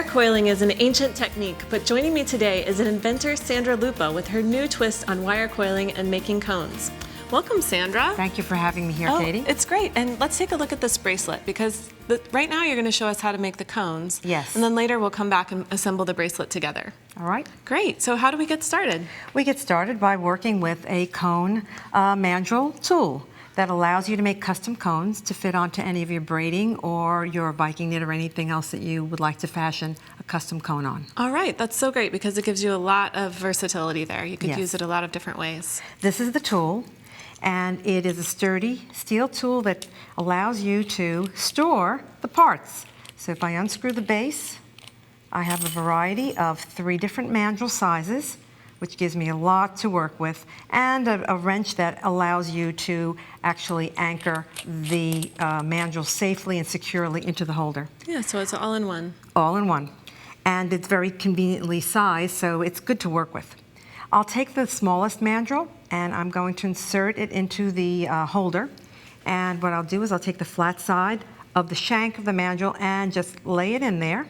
coiling is an ancient technique, but joining me today is Inventor Sandra Lupo with her new twist on wire coiling and making cones. Welcome, Sandra. Thank you for having me here, Katie. It's great. And let's take a look at this bracelet, because right now you're going to show us how to make the cones. Yes. And then later we'll come back and assemble the bracelet together. All right. Great. So how do we get started? We get started by working with a cone mandrel tool that allows you to make custom cones to fit onto any of your braiding or your Viking knit or anything else that you would like to fashion a custom cone on. All right. That's so great, because it gives you a lot of versatility there. You could use it a lot of different ways. This is the tool. And it is a sturdy steel tool that allows you to store the parts. So if I unscrew the base, I have a variety of 3 different mandrel sizes, which gives me a lot to work with, and a wrench that allows you to actually anchor the mandrel safely and securely into the holder. Yeah, so it's all in one. All in one. And it's very conveniently sized, so it's good to work with. I'll take the smallest mandrel and I'm going to insert it into the holder. And what I'll do is I'll take the flat side of the shank of the mandrel and just lay it in there,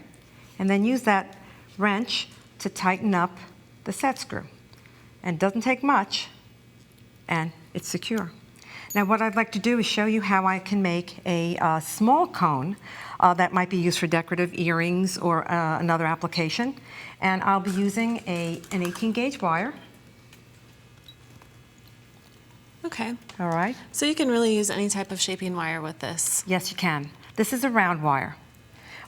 and then use that wrench to tighten up the set screw. And it doesn't take much, and it's secure. Now what I'd like to do is show you how I can make a small cone that might be used for decorative earrings or another application. And I'll be using an 18 gauge wire. Okay. All right. So you can really use any type of shaping wire with this. Yes, you can. This is a round wire.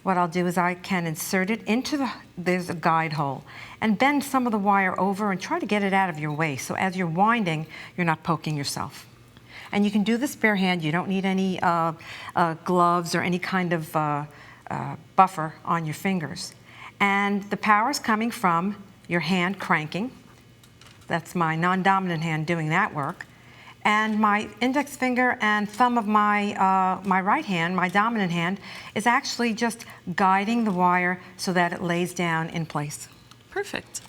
What I'll do is I can insert it into there's a guide hole, and bend some of the wire over and try to get it out of your way. So as you're winding, you're not poking yourself. And you can do this bare hand. You don't need any gloves or any kind of buffer on your fingers. And the power is coming from your hand cranking. That's my non-dominant hand doing that work. And my index finger and thumb of my, my right hand, my dominant hand, is actually just guiding the wire so that it lays down in place. Perfect.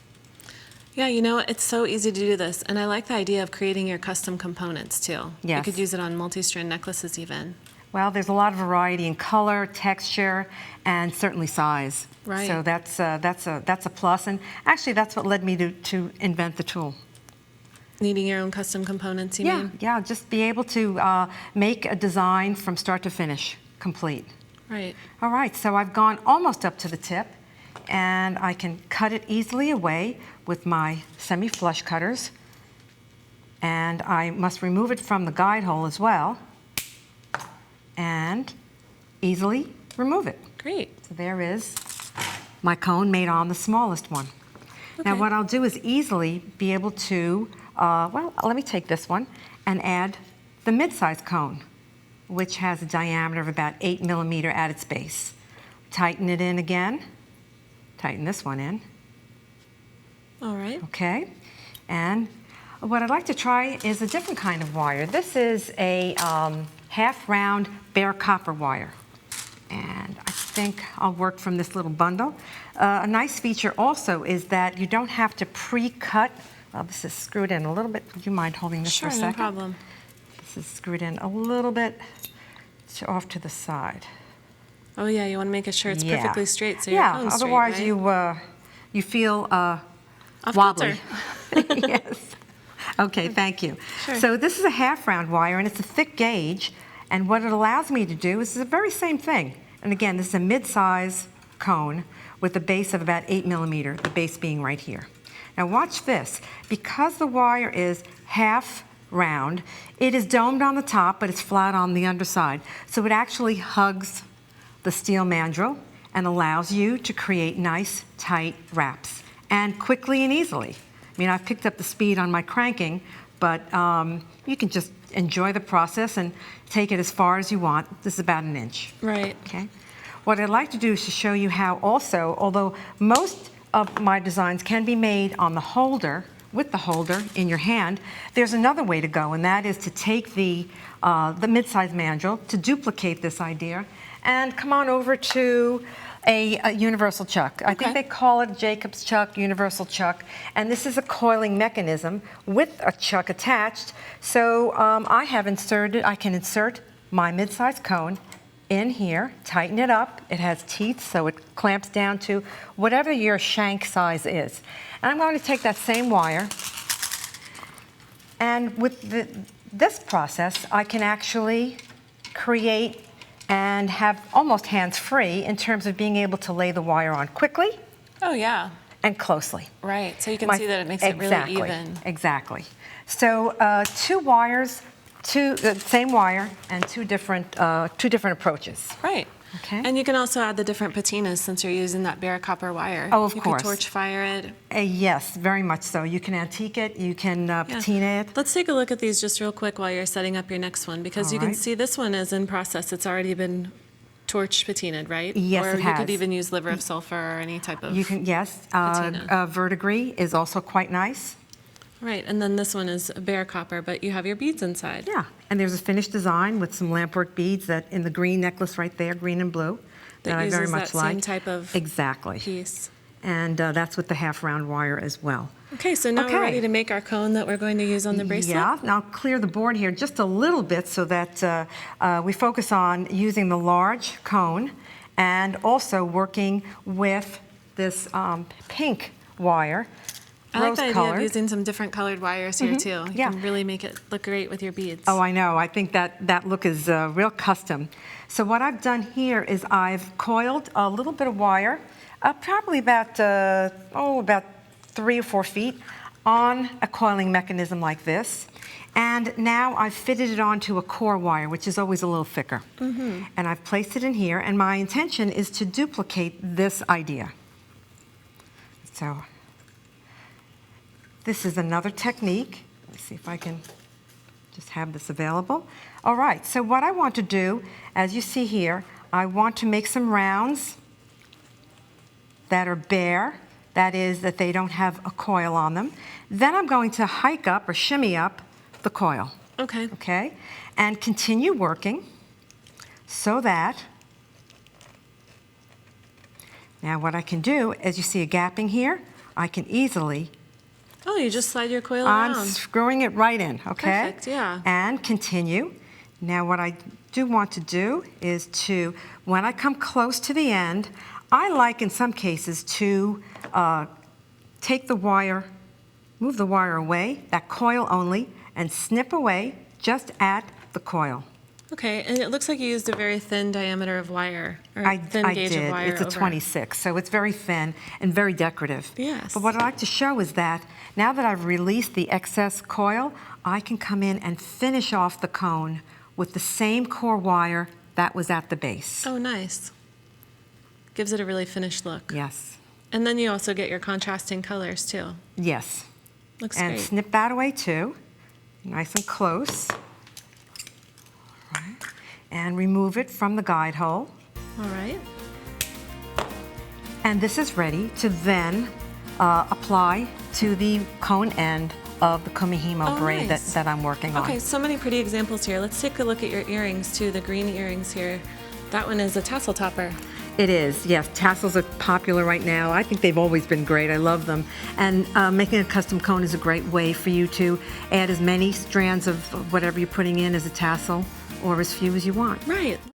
Yeah, you know, it's so easy to do this, and I like the idea of creating your custom components too. Yes. You could use it on multi-strand necklaces even. Well, there's a lot of variety in color, texture, and certainly size. Right. So that's a plus, and actually that's what led me to invent the tool. Needing your own custom components, you mean? Yeah, just be able to make a design from start to finish, complete. Right. All right, so I've gone almost up to the tip, and I can cut it easily away with my semi-flush cutters. And I must remove it from the guide hole as well, and easily remove it. Great. So there is my cone made on the smallest one. Okay. Now what I'll do is easily be able to, well, let me take this one and add the mid-size cone, which has a diameter of about 8 millimeter at its base. Tighten it in again. Tighten this one in. All right. Okay. And what I'd like to try is a different kind of wire. This is a half-round bare copper wire. And I think I'll work from this little bundle. A nice feature also is that you don't have to pre-cut. Well, this is screwed in a little bit. Would you mind holding this for a second? Sure, no problem. This is screwed in a little bit off to the side. Oh yeah, you want to make sure it's perfectly straight so your yeah, cone's otherwise straight, right? you feel Off wobbly. kilter. Yes. Okay, thank you. Sure. So this is a half-round wire, and it's a thick gauge, and what it allows me to do is the very same thing. And again, this is a mid-size cone with a base of about 8 millimeter, the base being right here. Now watch this. Because the wire is half round, it is domed on the top, but it's flat on the underside. So it actually hugs the steel mandrel and allows you to create nice, tight wraps, and quickly and easily. I mean, I've picked up the speed on my cranking, but you can just enjoy the process and take it as far as you want. This is about 1 inch. Right. Okay. What I'd like to do is to show you how also, although most of my designs can be made on the holder, with the holder in your hand, there's another way to go, and that is to take the mid-size mandrel, to duplicate this idea, and come on over to a universal chuck. I think they call it Jacob's chuck, universal chuck, and this is a coiling mechanism with a chuck attached. So I can insert my mid-size cone in here, tighten it up. It has teeth, so it clamps down to whatever your shank size is. And I'm going to take that same wire, and with this process, I can actually create and have almost hands-free in terms of being able to lay the wire on quickly. Oh, yeah. And closely. Right, so you can see that it makes it really even. Exactly. So 2 wires, same wire, and two different approaches. Right. Okay. And you can also add the different patinas since you're using that bare copper wire. Oh, of course. You can torch fire it. Yes, very much so. You can antique it, you can patina it. Let's take a look at these just real quick while you're setting up your next one, because you can see this one is in process. It's already been torch patinaed, right? Yes, or it has. you could even use liver of sulfur or any type of You can, yes. patina. Verdigris is also quite nice. Right, and then this one is bare copper, but you have your beads inside. Yeah, and there's a finished design with some lampwork beads that in the green necklace right there, green and blue, that I very much like. Same type of piece. And that's with the half-round wire as well. Okay, so now we're ready to make our cone that we're going to use on the bracelet. Yeah, now I'll clear the board here just a little bit so that we focus on using the large cone and also working with this pink wire. I like the idea of using some different colored wires here too. You can really make it look great with your beads. Oh, I know. I think that look is real custom. So what I've done here is I've coiled a little bit of wire, probably about 3 or 4 feet on a coiling mechanism like this. And now I've fitted it onto a core wire, which is always a little thicker. And I've placed it in here, and my intention is to duplicate this idea. So this is another technique. Let's see if I can just have this available. All right, so what I want to do, as you see here, I want to make some rounds that are bare. That is, that they don't have a coil on them. Then I'm going to hike up or shimmy up the coil. Okay. Okay, and continue working so that, now what I can do, as you see a gapping here, I can easily Oh, you just slide your coil around. I'm screwing it right in, okay? Perfect, yeah. And continue. Now what I do want to do is to, when I come close to the end, I like in some cases to take the wire, move the wire away, that coil only, and snip away just at the coil. Okay, and it looks like you used a very thin diameter of wire, or thin gauge of wire. It's a 26, so it's very thin and very decorative. Yes. But what I'd like to show is that now that I've released the excess coil, I can come in and finish off the cone with the same core wire that was at the base. Oh, nice. Gives it a really finished look. Yes. And then you also get your contrasting colors too. Yes. Looks great. And snip that away too, nice and close. Right. And remove it from the guide hole. All right. And this is ready to then apply to the cone end of the kumihimo braid nice. that I'm working on. Okay, so many pretty examples here. Let's take a look at your earrings too, the green earrings here. That one is a tassel topper. It is, yes. Tassels are popular right now. I think they've always been great. I love them. And making a custom cone is a great way for you to add as many strands of whatever you're putting in as a tassel, or as few as you want. Right.